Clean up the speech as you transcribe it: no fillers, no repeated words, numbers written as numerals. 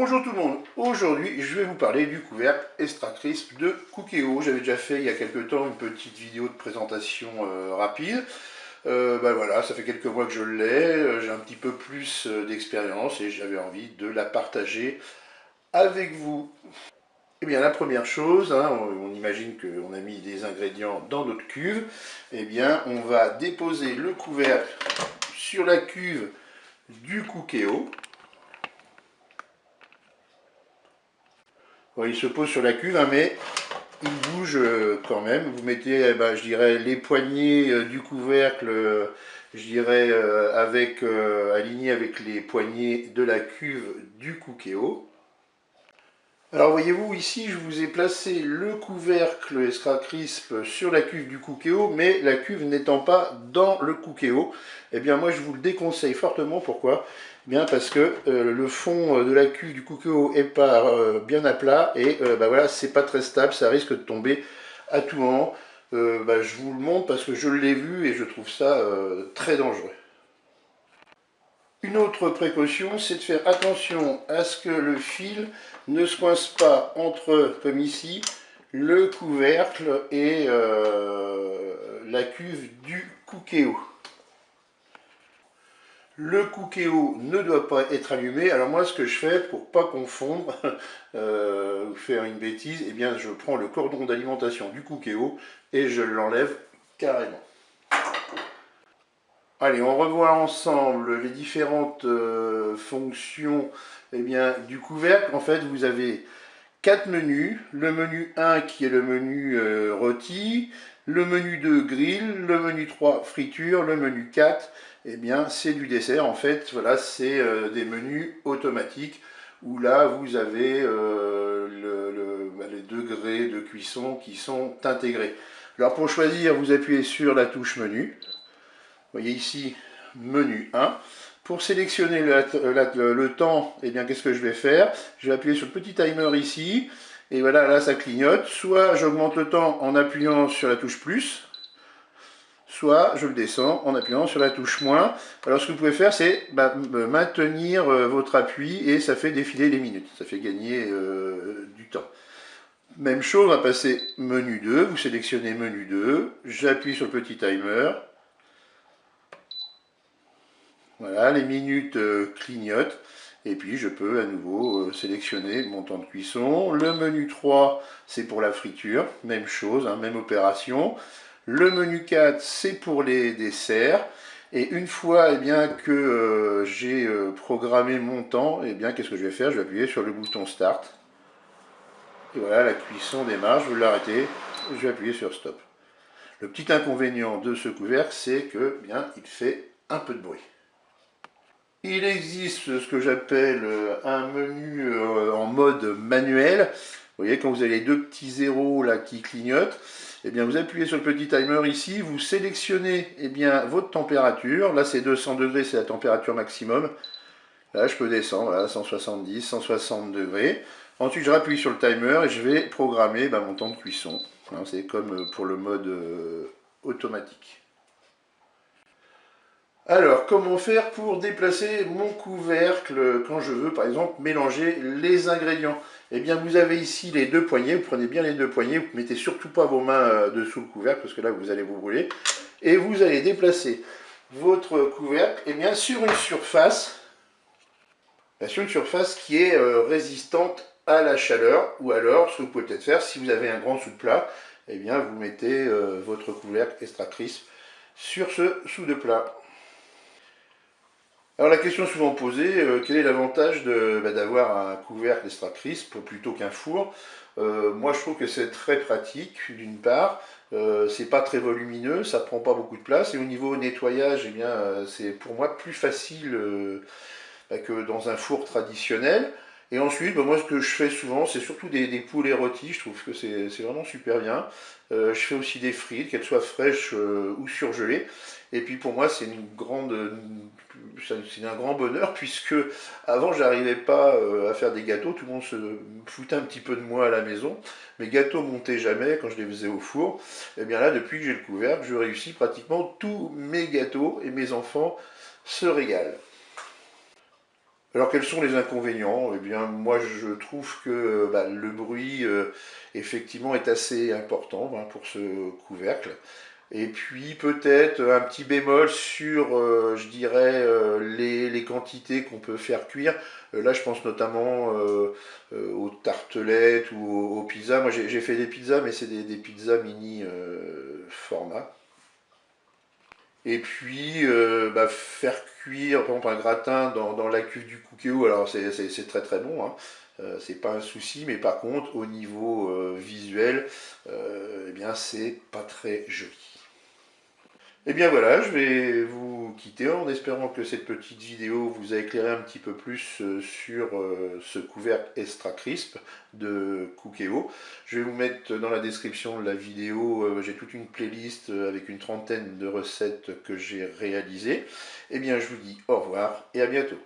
Bonjour tout le monde, aujourd'hui je vais vous parler du couvercle Extra Crisp de Cookéo. J'avais déjà fait il y a quelques temps une petite vidéo de présentation rapide. Voilà, ça fait quelques mois que je l'ai, j'ai un petit peu plus d'expérience et j'avais envie de la partager avec vous. Eh bien la première chose, on imagine qu'on a mis des ingrédients dans notre cuve, eh bien on va déposer le couvercle sur la cuve du Cookéo. Bon, il se pose sur la cuve, mais il bouge quand même. Vous mettez, je dirais, les poignées du couvercle, je dirais, alignés avec les poignées de la cuve du Cookéo. Alors voyez-vous, ici je vous ai placé le couvercle Extra Crisp sur la cuve du Cookéo, mais la cuve n'étant pas dans le Cookéo, eh bien moi je vous le déconseille fortement. Pourquoi? Eh bien parce que le fond de la cuve du Cookéo est pas bien à plat et voilà, c'est pas très stable, ça risque de tomber à tout moment. Je vous le montre parce que je l'ai vu et je trouve ça très dangereux. Une autre précaution, c'est de faire attention à ce que le fil ne se coince pas entre, comme ici, le couvercle et la cuve du Cookéo. Le Cookéo ne doit pas être allumé. Alors moi, ce que je fais pour pas confondre ou faire une bêtise, eh bien je prends le cordon d'alimentation du Cookéo et je l'enlève carrément. Allez, on revoit ensemble les différentes fonctions du couvercle. En fait, vous avez 4 menus. Le menu 1 qui est le menu rôti, le menu 2 grill, le menu 3 friture, le menu 4, c'est du dessert. En fait, voilà, c'est des menus automatiques où là, vous avez les degrés de cuisson qui sont intégrés. Alors pour choisir, vous appuyez sur la touche menu. Vous voyez ici, menu 1. Pour sélectionner le temps, qu'est-ce que je vais faire? Je vais appuyer sur le petit timer ici. Et voilà, là, ça clignote. Soit j'augmente le temps en appuyant sur la touche plus, soit je le descends en appuyant sur la touche moins. Alors, ce que vous pouvez faire, c'est maintenir votre appui et ça fait défiler les minutes. Ça fait gagner du temps. Même chose, on va passer menu 2. Vous sélectionnez menu 2. J'appuie sur le petit timer. Voilà, les minutes clignotent. Et puis je peux à nouveau sélectionner mon temps de cuisson. Le menu 3, c'est pour la friture, même chose, même opération. Le menu 4, c'est pour les desserts. Et une fois que j'ai programmé mon temps, qu'est-ce que je vais faire? Je vais appuyer sur le bouton Start. Et voilà, la cuisson démarre, je veux l'arrêter, je vais appuyer sur Stop. Le petit inconvénient de ce couvercle, c'est que il fait un peu de bruit. Il existe ce que j'appelle un menu en mode manuel. Vous voyez, quand vous avez les deux petits zéros là qui clignotent, vous appuyez sur le petit timer ici, vous sélectionnez votre température. Là, c'est 200 degrés, c'est la température maximum. Là, je peux descendre, voilà, 170, 160 degrés. Ensuite, je rappuie sur le timer et je vais programmer mon temps de cuisson. C'est comme pour le mode automatique. Alors, comment faire pour déplacer mon couvercle quand je veux, par exemple, mélanger les ingrédients? Vous avez ici les deux poignées, vous prenez bien les deux poignées, vous ne mettez surtout pas vos mains dessous le couvercle, parce que là, vous allez vous brûler. Et vous allez déplacer votre couvercle sur une surface qui est résistante à la chaleur, ou alors, ce que vous pouvez peut-être faire, si vous avez un grand sous-de-plat, vous mettez votre couvercle Extra Crisp sur ce sous-de-plat. Alors la question souvent posée, quel est l'avantage d'avoir un couvercle Extra Crisp plutôt qu'un four? Moi je trouve que c'est très pratique d'une part, c'est pas très volumineux, ça prend pas beaucoup de place et au niveau nettoyage, c'est pour moi plus facile que dans un four traditionnel. Et ensuite, moi ce que je fais souvent, c'est surtout des poulets rôtis, je trouve que c'est vraiment super bien. Je fais aussi des frites, qu'elles soient fraîches ou surgelées. Et puis pour moi, c'est un grand bonheur, puisque avant, j'arrivais pas à faire des gâteaux, tout le monde se foutait un petit peu de moi à la maison. Mes gâteaux montaient jamais quand je les faisais au four. Et bien là, depuis que j'ai le couvercle, je réussis pratiquement tous mes gâteaux et mes enfants se régalent. Alors quels sont les inconvénients? Eh bien moi je trouve que le bruit effectivement est assez important pour ce couvercle. Et puis peut-être un petit bémol sur, je dirais, les quantités qu'on peut faire cuire. Là, je pense notamment aux tartelettes ou aux pizzas. Moi, j'ai fait des pizzas, mais c'est des pizzas mini format. Et puis, faire cuire, par exemple, un gratin dans la cuve du Cookéo, alors c'est très très bon, hein. C'est pas un souci, mais par contre, au niveau visuel, eh bien, c'est pas très joli. Et bien voilà, je vais vous quitter en espérant que cette petite vidéo vous a éclairé un petit peu plus sur ce couvercle extra crisp de Cookéo. Je vais vous mettre dans la description de la vidéo, j'ai toute une playlist avec une trentaine de recettes que j'ai réalisées. Et bien je vous dis au revoir et à bientôt.